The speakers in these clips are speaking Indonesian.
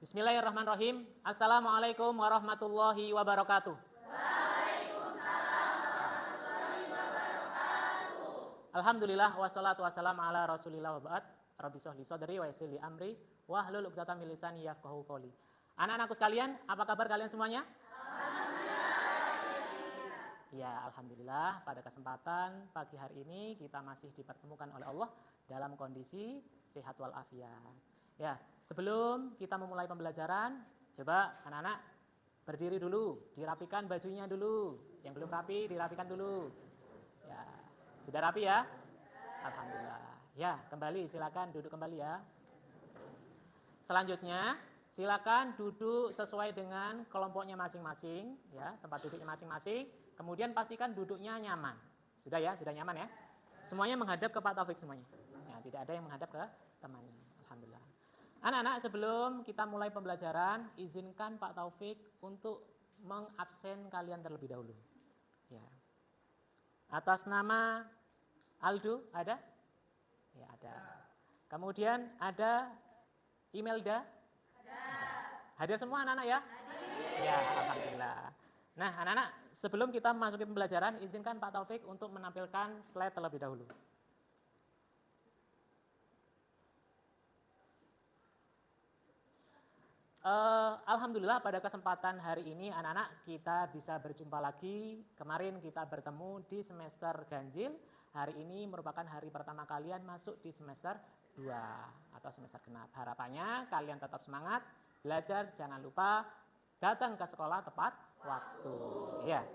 Bismillahirrahmanirrahim. Assalamualaikum warahmatullahi wabarakatuh. Alhamdulillah wassalatu wassalamu ala Rasulillah wa ba'd. Rabbi shrahli sadri wa yassir li amri wahlul 'uqdatam min lisani yafqahu qawli. Anak-anakku sekalian, apa kabar kalian semuanya? Ya, alhamdulillah pada kesempatan pagi hari ini kita masih dipertemukan oleh Allah dalam kondisi sehat walafiat. Ya, sebelum kita memulai pembelajaran, coba anak-anak berdiri dulu, dirapikan bajunya dulu. Yang belum rapi, dirapikan dulu. Ya, sudah rapi ya? Alhamdulillah. Ya, kembali silakan duduk kembali ya. Selanjutnya, silakan duduk sesuai dengan kelompoknya masing-masing, ya, tempat duduknya masing-masing. Kemudian pastikan duduknya nyaman. Sudah ya, sudah nyaman ya? Semuanya menghadap ke Pak Taufik semuanya. Ya, tidak ada yang menghadap ke temannya. Alhamdulillah. Anak-anak, sebelum kita mulai pembelajaran, izinkan Pak Taufik untuk mengabsen kalian terlebih dahulu. Ya. Atas nama Aldo, ada? Ya, ada. Kemudian ada Imelda? Ada. Hadir semua anak-anak ya? Hadir. Ya, alhamdulillah. Nah, anak-anak, sebelum kita memasuki pembelajaran, izinkan Pak Taufik untuk menampilkan slide terlebih dahulu. Alhamdulillah pada kesempatan hari ini anak-anak kita bisa berjumpa lagi. Kemarin kita bertemu di semester ganjil. Hari ini merupakan hari pertama kalian masuk di semester 2 atau semester genap. Harapannya kalian tetap semangat, belajar, jangan lupa datang ke sekolah tepat waktu. Ya.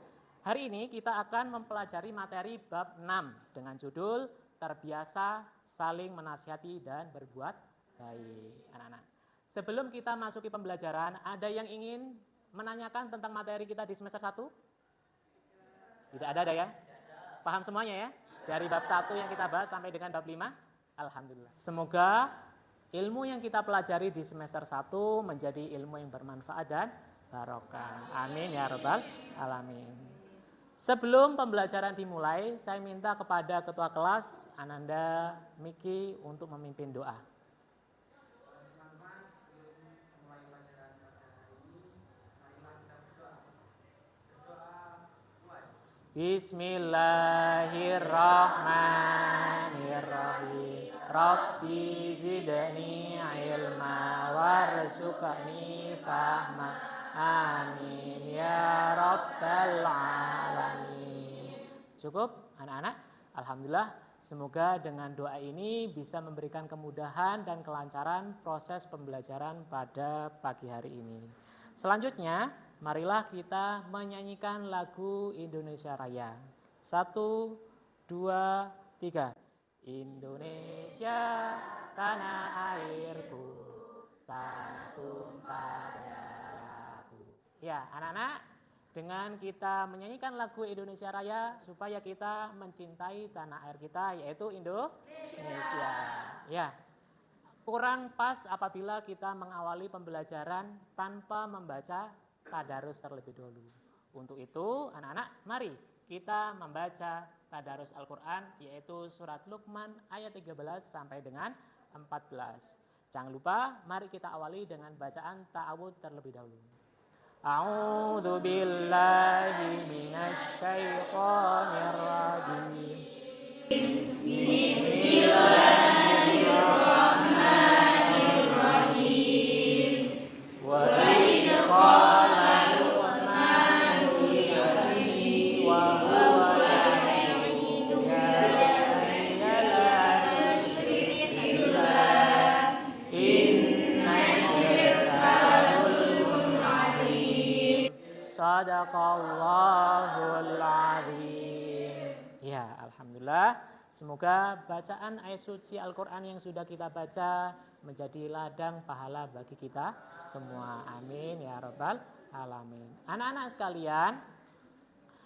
Hari ini kita akan mempelajari materi bab 6 dengan judul terbiasa saling menasihati dan berbuat baik. Anak-anak, sebelum kita masuki pembelajaran, ada yang ingin menanyakan tentang materi kita di semester 1? Tidak ada ya? Paham semuanya ya? Dari bab 1 yang kita bahas sampai dengan bab 5? Alhamdulillah. Semoga ilmu yang kita pelajari di semester 1 menjadi ilmu yang bermanfaat dan barokah. Amin ya rabbal alamin. Sebelum pembelajaran dimulai, saya minta kepada ketua kelas Ananda Miki untuk memimpin doa. Bismillahirrahmanirrahim. Rabbi zidni ilma warzuqni fahma. Amin ya rabbal alamin. Cukup anak-anak? Alhamdulillah, semoga dengan doa ini bisa memberikan kemudahan dan kelancaran proses pembelajaran pada pagi hari ini. Selanjutnya, marilah kita menyanyikan lagu Indonesia Raya. 1, 2, 3. Indonesia tanah airku, tanah tumpah darahku. Ya, anak-anak, dengan kita menyanyikan lagu Indonesia Raya supaya kita mencintai tanah air kita, yaitu Indonesia. Ya, kurang pas apabila kita mengawali pembelajaran tanpa membaca tadarus terlebih dahulu. Untuk itu, anak-anak, mari kita membaca tadarus Al-Quran, yaitu surat Luqman ayat 13 sampai dengan 14. Jangan lupa, mari kita awali dengan bacaan ta'awudz terlebih dahulu. A'udzu billahi minasy syaithanir rajim. Bismillahirrahmanirrahim. Wa idh qala Luqman li ibnihi wa huwa ya'iduhu ya la tusyrik billah inna syirka dzulmun 'adzim. Shadaqallahul 'adzim. Ya, alhamdulillah. Semoga bacaan ayat suci Al-Quran yang sudah kita baca menjadi ladang pahala bagi kita semua. Amin ya rabbal alamin. Anak-anak sekalian,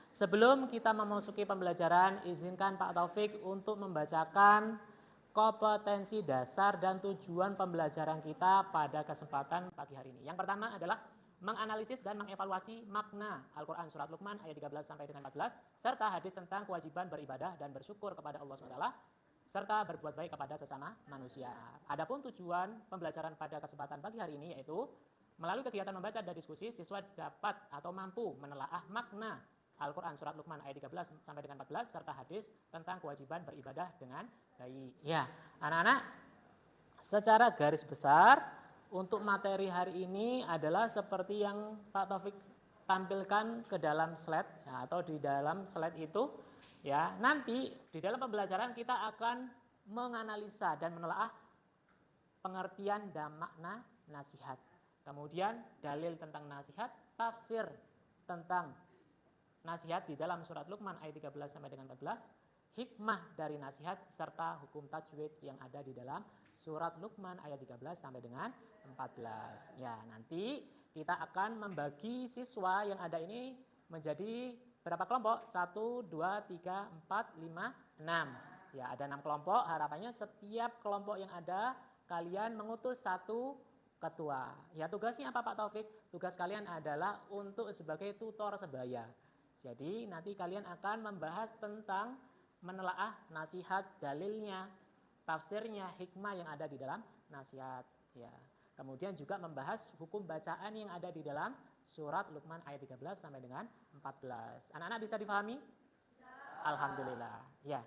sebelum kita memasuki pembelajaran, izinkan Pak Taufik untuk membacakan kompetensi dasar dan tujuan pembelajaran kita pada kesempatan pagi hari ini. Yang pertama adalah menganalisis dan mengevaluasi makna Al-Quran surat Luqman ayat 13 sampai dengan 14 serta hadis tentang kewajiban beribadah dan bersyukur kepada Allah SWT serta berbuat baik kepada sesama manusia. Adapun tujuan pembelajaran pada kesempatan pagi hari ini yaitu melalui kegiatan membaca dan diskusi, siswa dapat atau mampu menelaah makna Al-Quran Surat Luqman ayat 13 sampai dengan 14 serta hadis tentang kewajiban beribadah dengan baik. Ya, anak-anak, secara garis besar untuk materi hari ini adalah seperti yang Pak Taufik tampilkan ke dalam slide ya, atau di dalam slide itu ya. Nanti di dalam pembelajaran kita akan menganalisa dan menelaah pengertian dan makna nasihat. Kemudian dalil tentang nasihat, tafsir tentang nasihat di dalam surat Luqman ayat 13 sampai dengan 14, hikmah dari nasihat serta hukum tajwid yang ada di dalam surat Luqman ayat 13 sampai dengan 14. Ya, nanti kita akan membagi siswa yang ada ini menjadi berapa kelompok? 1, 2, 3, 4, 5, 6. Ya, ada 6 kelompok. Harapannya setiap kelompok yang ada kalian mengutus satu ketua. Ya, tugasnya apa Pak Taufik? Tugas kalian adalah untuk sebagai tutor sebaya. Jadi nanti kalian akan membahas tentang menelaah nasihat, dalilnya, tafsirnya, hikmah yang ada di dalam nasihat. Ya. Kemudian juga membahas hukum bacaan yang ada di dalam surat Luqman ayat 13 sampai dengan 14. Anak-anak bisa difahami? Ya. Alhamdulillah. Ya.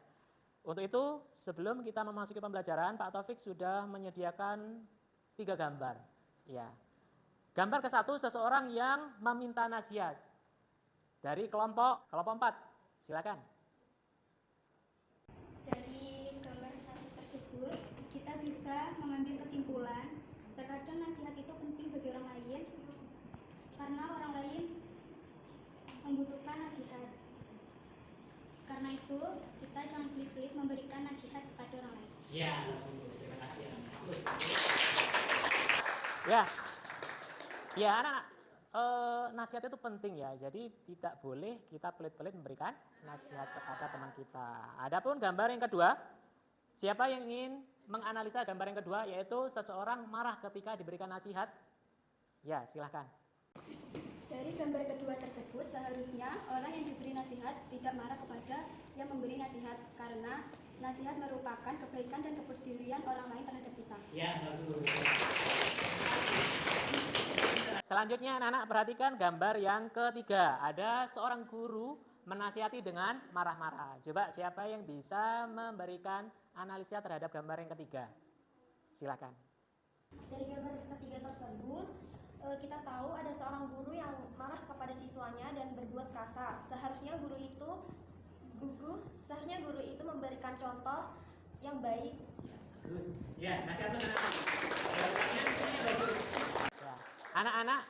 Untuk itu sebelum kita memasuki pembelajaran, Pak Taufik sudah menyediakan 3 gambar. Ya. Gambar ke-1 seseorang yang meminta nasihat. Dari kelompok 4, silakan. Dari gambar 1 tersebut, kita bisa mengambil kesimpulan terkadang nasihat itu penting bagi orang lain karena orang lain membutuhkan nasihat. Karena itu, kita jangan pelit-pelit memberikan nasihat kepada orang lain. Ya, terima kasih. Ya, ya anak-anak. Nasihat itu penting ya, jadi tidak boleh kita pelit-pelit memberikan nasihat kepada teman kita. Adapun gambar yang kedua, siapa yang ingin menganalisa gambar yang kedua, yaitu seseorang marah ketika diberikan nasihat? Ya, silahkan. Dari gambar kedua tersebut, seharusnya orang yang diberi nasihat tidak marah kepada yang memberi nasihat, karena nasihat merupakan kebaikan dan kepedulian orang lain terhadap kita. Ya, bagus. Selanjutnya anak-anak perhatikan gambar yang ketiga. Ada seorang guru menasihati dengan marah-marah. Coba siapa yang bisa memberikan analisa terhadap gambar yang ketiga? Silakan. Dari gambar ketiga tersebut, kita tahu ada seorang guru yang marah kepada siswanya dan berbuat kasar. Seharusnya guru itu memberikan contoh yang baik. Terus, ya, nasihat itu anak-anak,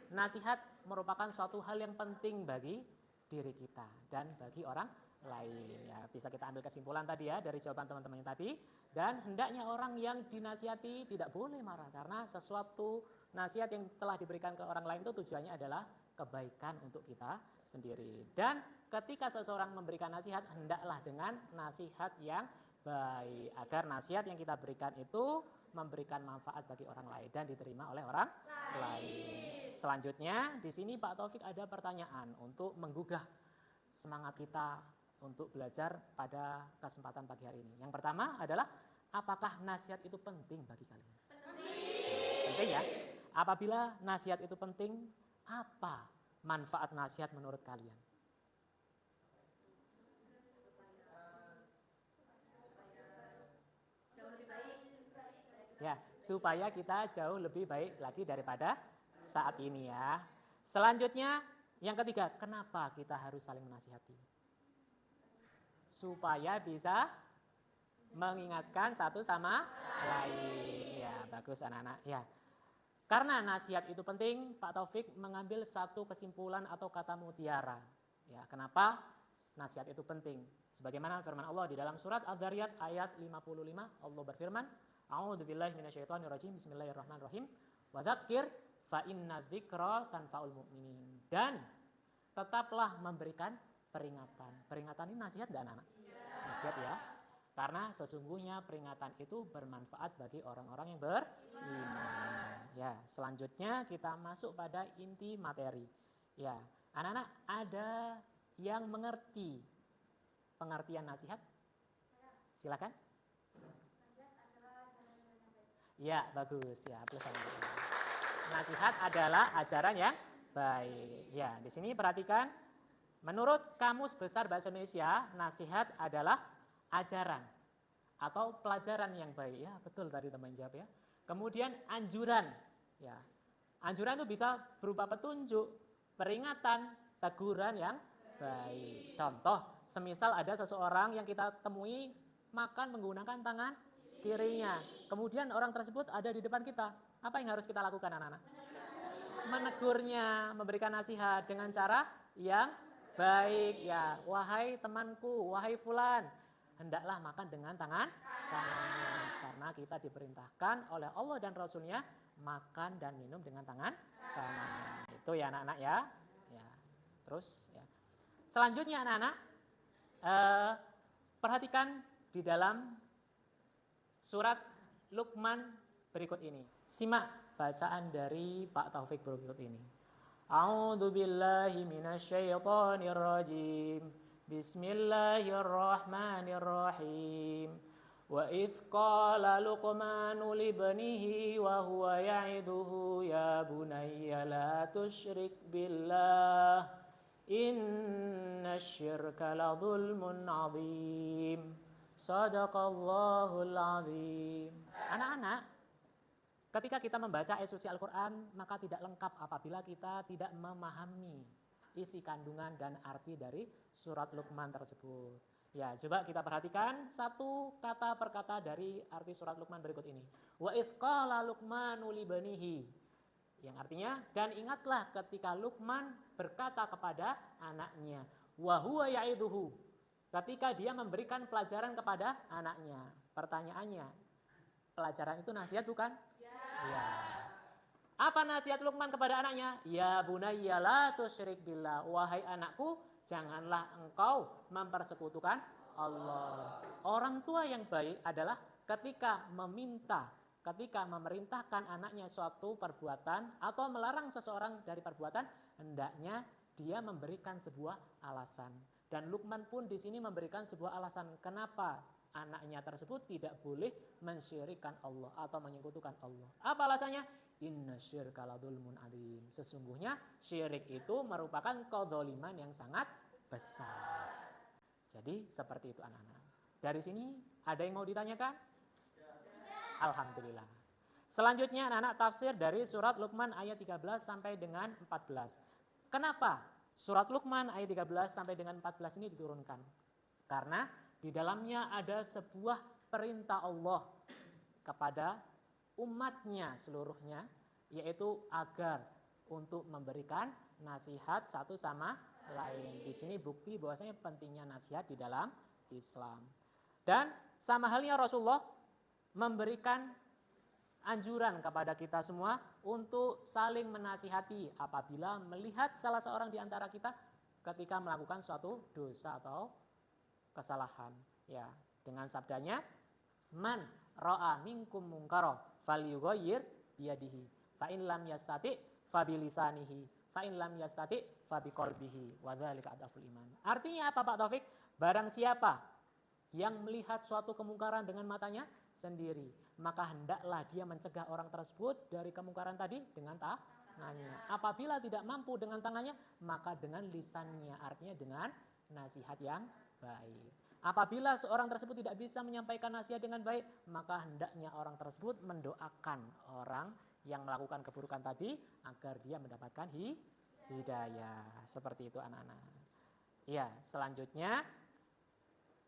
nasihat merupakan suatu hal yang penting bagi diri kita dan bagi orang lain. Ya, bisa kita ambil kesimpulan tadi ya dari jawaban teman-teman yang tadi. Dan hendaknya orang yang dinasihati tidak boleh marah karena sesuatu nasihat yang telah diberikan ke orang lain itu tujuannya adalah kebaikan untuk kita sendiri. Dan ketika seseorang memberikan nasihat, hendaklah dengan nasihat yang baik agar nasihat yang kita berikan itu memberikan manfaat bagi orang lain dan diterima oleh orang lain. Selanjutnya di sini Pak Taufik ada pertanyaan untuk menggugah semangat kita untuk belajar pada kesempatan pagi hari ini. Yang pertama adalah, apakah nasihat itu penting bagi kalian? Penting ya. Apabila nasihat itu penting, apa manfaat nasihat menurut kalian? Ya, supaya kita jauh lebih baik lagi daripada saat ini ya. Selanjutnya, yang ketiga, kenapa kita harus saling menasihati? Supaya bisa mengingatkan satu sama lain. Ya, bagus anak-anak. Ya. Karena nasihat itu penting, Pak Taufik mengambil satu kesimpulan atau kata mutiara. Ya, kenapa nasihat itu penting? Sebagaimana firman Allah di dalam surat Adz-Dzariyat ayat 55, Allah berfirman, A'udzubillahi minasyaitonirrajim. Bismillahirrahmanirrahim. Wa dzakir fa inna dzikra tanfa'ul mu'minin. Dan tetaplah memberikan peringatan. Peringatan ini nasihat enggak anak-anak? Nasihat ya. Karena sesungguhnya peringatan itu bermanfaat bagi orang-orang yang beriman. Ya, selanjutnya kita masuk pada inti materi. Ya, anak-anak ada yang mengerti pengertian nasihat? Silakan. Ya, bagus ya. Plus sama. Nasihat adalah ajaran yang baik. Ya, di sini perhatikan. Menurut Kamus Besar Bahasa Indonesia, nasihat adalah ajaran atau pelajaran yang baik. Ya, betul tadi teman jawab ya. Kemudian anjuran. Ya. Anjuran itu bisa berupa petunjuk, peringatan, teguran yang baik. Contoh, semisal ada seseorang yang kita temui makan menggunakan tangan kirinya. Kemudian orang tersebut ada di depan kita. Apa yang harus kita lakukan anak-anak? Menegurnya, memberikan nasihat dengan cara yang baik. Ya, wahai temanku, wahai fulan, hendaklah makan dengan tangan kanan. Karena kita diperintahkan oleh Allah dan Rasulnya makan dan minum dengan tangan kanan. Itu ya anak-anak ya. Ya. Terus ya. Selanjutnya anak-anak, perhatikan di dalam surat Luqman berikut ini. Simak bacaan dari Pak Taufik berikut ini. A'udzu billahi minasyaitonir rajim. Bismillahirrahmanirrahim. Wa idh qala Luqmanu libnihi wa huwa ya'iduhu ya bunayya la tusyrik billah innasyirka la dzulmun 'adzim. Shadaqallahul 'adzim. Anak-anak, ketika kita membaca ayat suci Al-Quran, maka tidak lengkap apabila kita tidak memahami isi kandungan dan arti dari surat Luqman tersebut. Ya, coba kita perhatikan satu kata per kata dari arti surat Luqman berikut ini. Wa idh qala Luqmanu libanihi. Yang artinya, dan ingatlah ketika Luqman berkata kepada anaknya. Wa huwa ya'iduhu. Ketika dia memberikan pelajaran kepada anaknya. Pertanyaannya, pelajaran itu nasihat bukan? Ya. Apa nasihat Luqman kepada anaknya? Ya bunayya la tusyrik billah. Wahai anakku, janganlah engkau mempersekutukan Allah. Orang tua yang baik adalah ketika memerintahkan anaknya suatu perbuatan atau melarang seseorang dari perbuatan, hendaknya dia memberikan sebuah alasan. Dan Luqman pun di sini memberikan sebuah alasan kenapa anaknya tersebut tidak boleh mensyirikkan Allah atau menyekutukan Allah. Apa alasannya? Innasyirka la dzulmun 'adzim. Sesungguhnya syirik itu merupakan kedzaliman yang sangat besar. Jadi seperti itu anak-anak. Dari sini ada yang mau ditanyakan? Alhamdulillah. Selanjutnya anak-anak tafsir dari surat Luqman ayat 13 sampai dengan 14. Kenapa surat Luqman ayat 13 sampai dengan 14 ini diturunkan? Karena di dalamnya ada sebuah perintah Allah kepada umatnya seluruhnya, yaitu agar untuk memberikan nasihat satu sama lain. Di sini bukti bahwasanya pentingnya nasihat di dalam Islam. Dan sama halnya Rasulullah memberikan anjuran kepada kita semua untuk saling menasihati apabila melihat salah seorang di antara kita ketika melakukan suatu dosa atau kesalahan. Ya, dengan sabdanya, man ra'a minkum munkara falyughayyir biyadihi fa in lam yastati fa bilisanihi fa in lam yastati fa biqalbihi wa dzalika adaful iman. Artinya apa Pak Taufik? Barang siapa yang melihat suatu kemungkaran dengan matanya sendiri, maka hendaklah dia mencegah orang tersebut dari kemungkaran tadi dengan tangannya. Apabila tidak mampu dengan tangannya, maka dengan lisannya, artinya dengan nasihat yang baik. Apabila seorang tersebut tidak bisa menyampaikan nasihat dengan baik, maka hendaknya orang tersebut mendoakan orang yang melakukan keburukan tadi agar dia mendapatkan hidayah. Seperti itu anak-anak. Ya, selanjutnya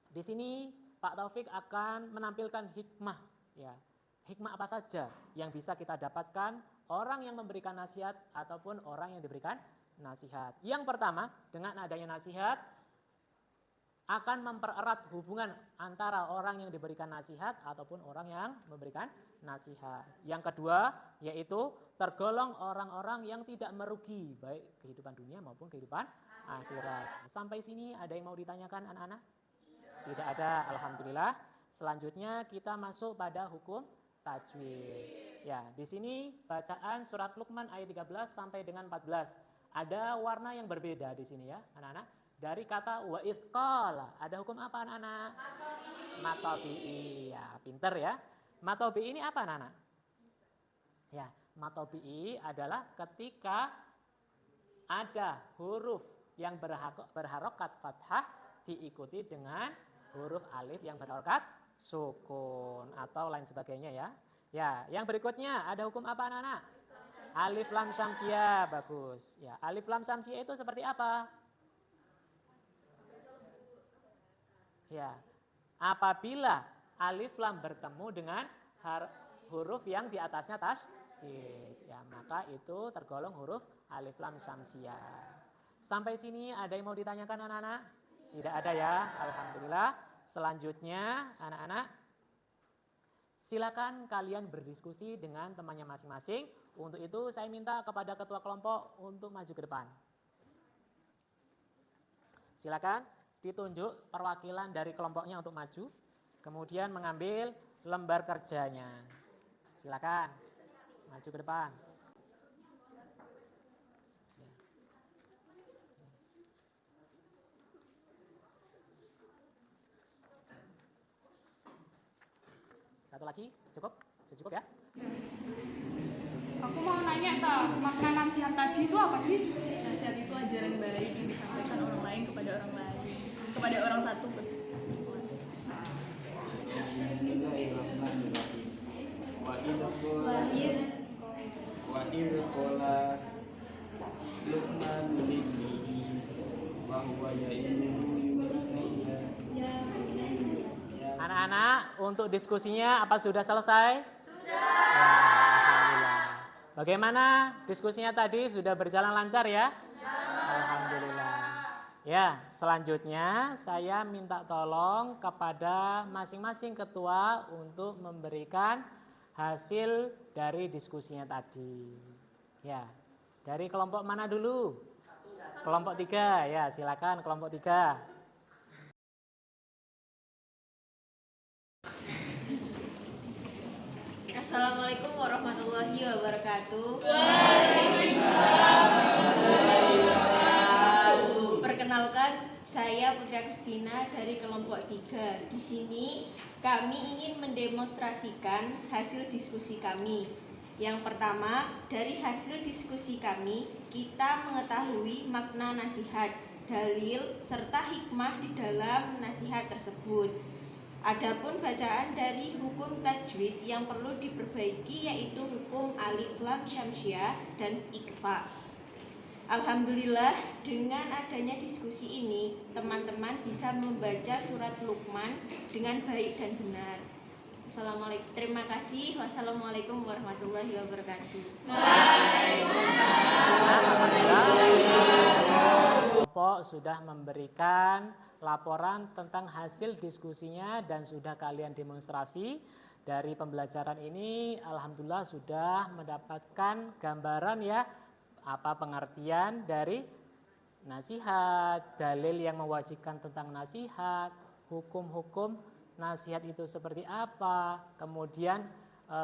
di sini Pak Taufik akan menampilkan hikmah. Ya, hikmah apa saja yang bisa kita dapatkan orang yang memberikan nasihat ataupun orang yang diberikan nasihat. Yang pertama, dengan adanya nasihat akan mempererat hubungan antara orang yang diberikan nasihat ataupun orang yang memberikan nasihat. Yang kedua, yaitu tergolong orang-orang yang tidak merugi baik kehidupan dunia maupun kehidupan akhirat. Sampai sini ada yang mau ditanyakan anak-anak? Tidak ada, alhamdulillah. Selanjutnya kita masuk pada hukum tajwid. Ya, di sini bacaan surat Luqman ayat 13 sampai dengan 14. Ada warna yang berbeda di sini ya, anak-anak. Dari kata wa idh qala, ada hukum apa anak-anak? Matobi'i. Ya, pinter ya. Matobi'i ini apa anak-anak? Ya, matobi'i adalah ketika ada huruf yang berharokat fathah diikuti dengan huruf alif yang berharokat sukun atau lain sebagainya ya. Ya, yang berikutnya ada hukum apa anak-anak? Alif lam syamsiah, bagus. Ya, alif lam syamsiah itu seperti apa? Ya, apabila alif lam bertemu dengan huruf yang di atasnya tasydid, ya maka itu tergolong huruf alif lam syamsiah. Sampai sini ada yang mau ditanyakan anak-anak? Tidak ada ya, alhamdulillah. Selanjutnya anak-anak, silakan kalian berdiskusi dengan temannya masing-masing. Untuk itu saya minta kepada ketua kelompok untuk maju ke depan. Silakan ditunjuk perwakilan dari kelompoknya untuk maju, kemudian mengambil lembar kerjanya. Silakan maju ke depan. Satu lagi, cukup? Sudah cukup ya? Aku mau nanya makna nasihat tadi itu apa sih? Nasihat itu ajaran baik yang disampaikan orang lain kepada orang lain, kepada orang satu. Bismillahirrahmanirrahim. Wa idh qala Luqman libnihi wa huwa ya'iduhu Anak-anak, untuk diskusinya apa sudah selesai? Sudah. Ya, alhamdulillah. Bagaimana diskusinya tadi? Sudah berjalan lancar ya? Ya. Alhamdulillah. Ya, selanjutnya saya minta tolong kepada masing-masing ketua untuk memberikan hasil dari diskusinya tadi. Ya, dari kelompok mana dulu? Kelompok 3, ya silakan kelompok 3. Assalamualaikum warahmatullahi wabarakatuh. Perkenalkan, saya Putri Agustina dari kelompok 3. Di sini kami ingin mendemonstrasikan hasil diskusi kami. Yang pertama, dari hasil diskusi kami, kita mengetahui makna nasihat, dalil, serta hikmah di dalam nasihat tersebut. Adapun bacaan dari hukum tajwid yang perlu diperbaiki yaitu hukum alif lam syamsiah dan ikhfa. Alhamdulillah, dengan adanya diskusi ini, teman-teman bisa membaca surat Luqman dengan baik dan benar. Assalamualaikum. Terima kasih. Wassalamualaikum warahmatullahi wabarakatuh. Kelompok sudah memberikan laporan tentang hasil diskusinya dan sudah kalian demonstrasi. Dari pembelajaran ini alhamdulillah sudah mendapatkan gambaran ya apa pengertian dari nasihat, dalil yang mewajibkan tentang nasihat, hukum-hukum nasihat itu seperti apa, kemudian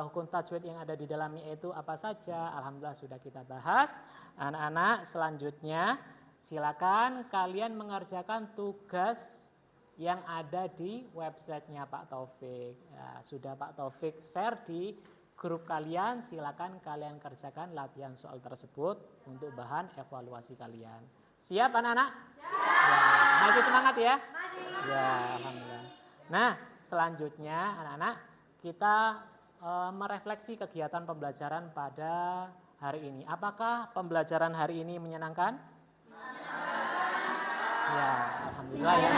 hukum tajwid yang ada di dalamnya itu apa saja. Alhamdulillah sudah kita bahas. Anak-anak, selanjutnya silakan kalian mengerjakan tugas yang ada di websitenya Pak Taufik. Ya, sudah Pak Taufik share di grup kalian, silakan kalian kerjakan latihan soal tersebut untuk bahan evaluasi kalian. Siap anak-anak? Siap. Ya, masih semangat ya? Masih. Ya, alhamdulillah. Nah, selanjutnya anak-anak kita merefleksi kegiatan pembelajaran pada hari ini. Apakah pembelajaran hari ini menyenangkan? Ya, alhamdulillah ya.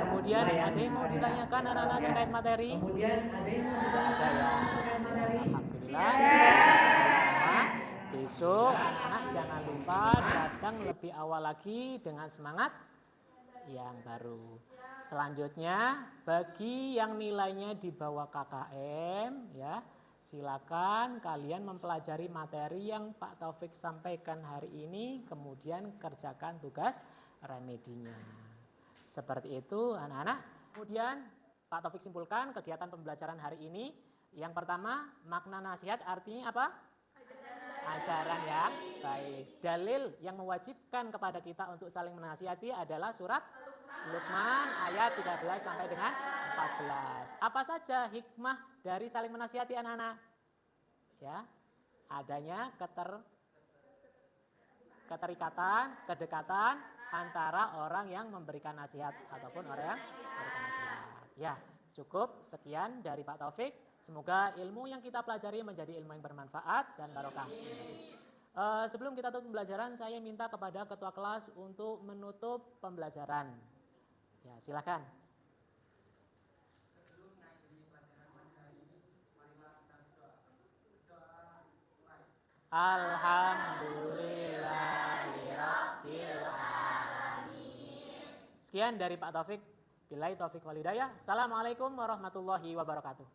Kemudian ada yang mau ditanyakan anak-anak terkait materi? Tidak ada ya. Alhamdulillah. Sama. Besok anak-anak jangan lupa datang lebih awal lagi dengan semangat yang baru. Selanjutnya bagi yang nilainya di bawah KKM ya, silakan kalian mempelajari materi yang Pak Taufik sampaikan hari ini, kemudian kerjakan tugas remedinya. Seperti itu anak-anak. Kemudian Pak Taufik simpulkan kegiatan pembelajaran hari ini. Yang pertama, makna nasihat artinya apa? Ajaran yang baik. Dalil yang mewajibkan kepada kita untuk saling menasihati adalah surat Luqman ayat 13 sampai dengan 14. Apa saja hikmah dari saling menasihati anak-anak? ya, adanya keterikatan, kedekatan antara orang yang memberikan nasihat ataupun orang yang memberikan nasihat. Ya, cukup sekian dari Pak Taufik. Semoga ilmu yang kita pelajari menjadi ilmu yang bermanfaat dan barokah. Sebelum kita tutup pembelajaran, saya minta kepada ketua kelas untuk menutup pembelajaran. Ya, silakan. Alhamdulillahirabbil alamin. Sekian dari Pak Taufik. Billahi taufiq wal hidayah. Assalamualaikum warahmatullahi wabarakatuh.